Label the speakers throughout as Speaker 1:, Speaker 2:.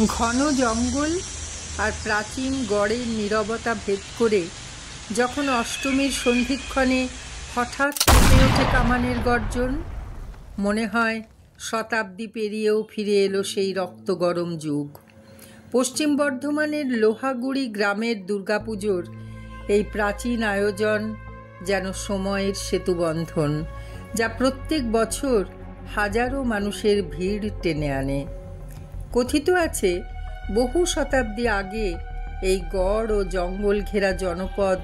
Speaker 1: ঘন জঙ্গল আর প্রাচীন গড়ের নীরবতা ভেদ করে যখন অষ্টমীর সন্ধিক্ষণে হঠাৎ কেঁপে ওঠে কামানের গর্জন, মনে হয় শতাব্দী পেরিয়েও ফিরে এলো সেই রক্ত গরম যুগ। পশ্চিম বর্ধমানের লোহাগুড়ি গ্রামের দুর্গাপুজোর এই প্রাচীন আয়োজন যেন সময়ের সেতুবন্ধন, যা প্রত্যেক বছর হাজারো মানুষের ভিড় টেনে আনে। কথিত আছে, বহু শতাব্দী আগে এই গড় ও জঙ্গল ঘেরা জনপদ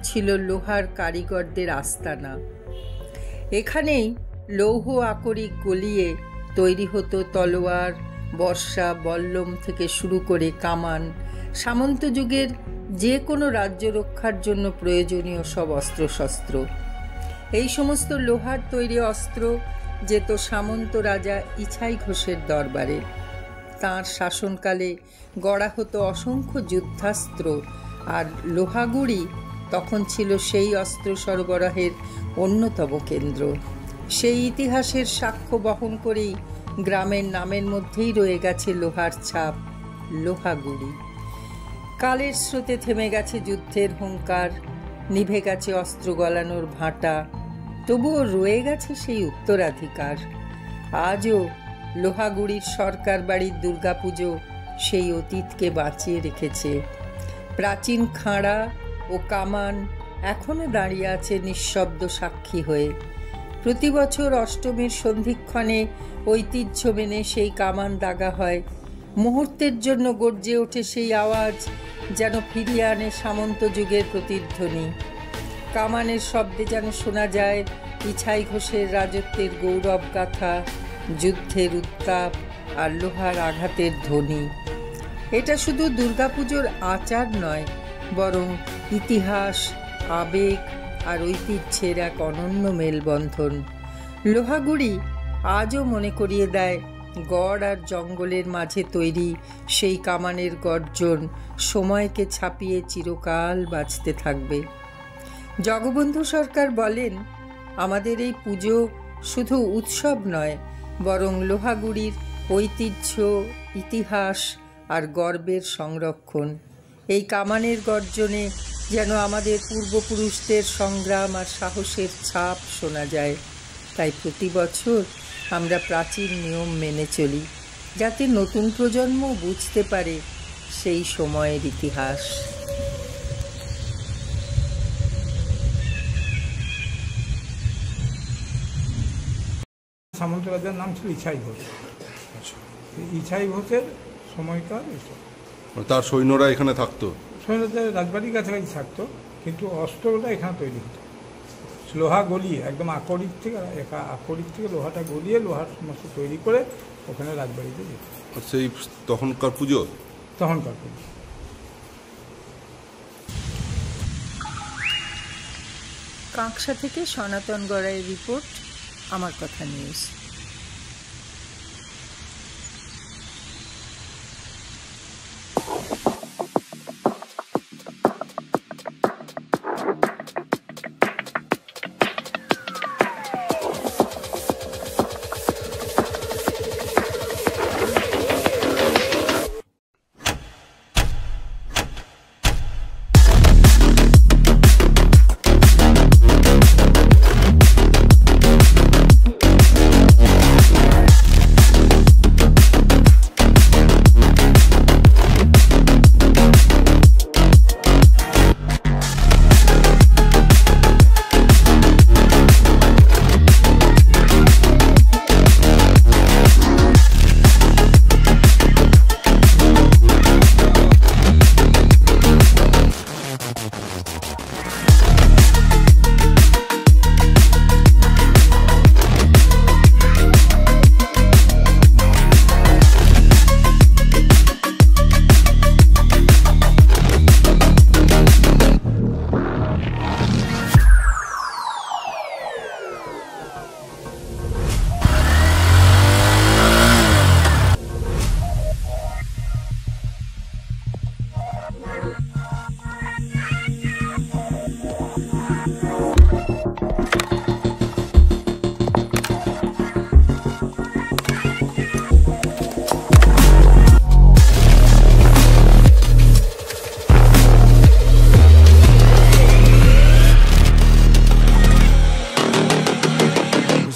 Speaker 1: ছিল লোহার কারিগরদের আস্তানা। এখানেই লৌহ আকরিক গলিয়ে তৈরি হতো তলোয়ার, বর্ষা, বল্লম থেকে শুরু করে কামান, সামন্ত যুগের যে কোনো রাজ্য রক্ষার জন্য প্রয়োজনীয় সব অস্ত্রশস্ত্র। এই সমস্ত লোহার তৈরি অস্ত্র যেত সামন্ত রাজা ইছাই ঘোষের দরবারে। তাঁর শাসনকালে গড়া হতো অসংখ্য যুদ্ধাস্ত্র, আর লোহাগুড়ি তখন ছিল সেই অস্ত্র সরবরাহের অন্যতম কেন্দ্র। সেই ইতিহাসের সাক্ষ্য বহন করেই গ্রামের নামের মধ্যেই রয়ে গেছে লোহার ছাপ, লোহাগুড়ি। কালের স্রোতে থেমে গেছে যুদ্ধের হুঙ্কার, নিভে গেছে অস্ত্র গলানোর ভাঁটা, তবুও রয়ে গেছে সেই উত্তরাধিকার। আজও লোহাগুড়ির সরকার বাড়ির দুর্গাপুজো সেই অতীতকে বাঁচিয়ে রেখেছে। প্রাচীন খাঁড়া ও কামান এখনও দাঁড়িয়ে আছে নিঃশব্দ সাক্ষী হয়ে। প্রতি বছর অষ্টমীর সন্ধিক্ষণে ঐতিহ্য মেনে সেই কামান দাগা হয়। মুহূর্তের জন্য গর্জে ওঠে সেই আওয়াজ, যেন ফিরিয়ে আনে সামন্ত যুগের প্রতিধ্বনি। কামানের শব্দে যেন শোনা যায় ইছাই ঘোষের রাজত্বের গৌরব গাথা, যুদ্ধের উত্তাপ আর লোহার আঘাতের ধ্বনি। এটা শুধু দুর্গাপুজোর আচার নয়, বরং ইতিহাস, আবেগ আর ঐতিহ্যের এক অনন্য মেলবন্ধন। লোহাগুড়ি আজও মনে করিয়ে দেয় গড় আর জঙ্গলের মাঝে তৈরি সেই কামানের গর্জন সময়কে ছাপিয়ে চিরকাল বাঁচতে থাকবে। জগবন্ধু সরকার বলেন, আমাদের এই পুজো শুধু উৎসব নয়, বরং লোহাগুড়ির ঐতিহ্য, ইতিহাস আর গর্বের সংরক্ষণ। এই কামানের গর্জনে যেন আমাদের পূর্বপুরুষদের সংগ্রাম আর সাহসের ছাপ শোনা যায়। তাই প্রতি বছর আমরা প্রাচীন নিয়ম মেনে চলি, যাতে নতুন প্রজন্ম বুঝতে পারে সেই সময়ের ইতিহাস।
Speaker 2: সামন্ত রাজার নাম ছিল ইছাই ঘোষ। ইছাই ঘোষের সময়কার এসব।
Speaker 3: তার সৈন্যরা এখানে থাকতো,
Speaker 2: সৈন্যরা রাজবাড়ির কাছাকাছি থাকতো, কিন্তু অস্ত্রটা এখানে তৈরি হতো। লোহা গলিয়ে একদম আকরিক থেকে লোহাটা গলিয়ে লোহার সমস্ত তৈরি করে ওখানে রাজবাড়িতে যেত।
Speaker 3: সেই তখনকার পুজো।
Speaker 1: কাঁকসা থেকে সনাতন গড়াইয়ের রিপোর্ট, আমার কথা news.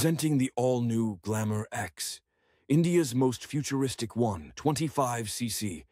Speaker 4: Presenting the all-new Glamour X, India's most futuristic one, 25cc,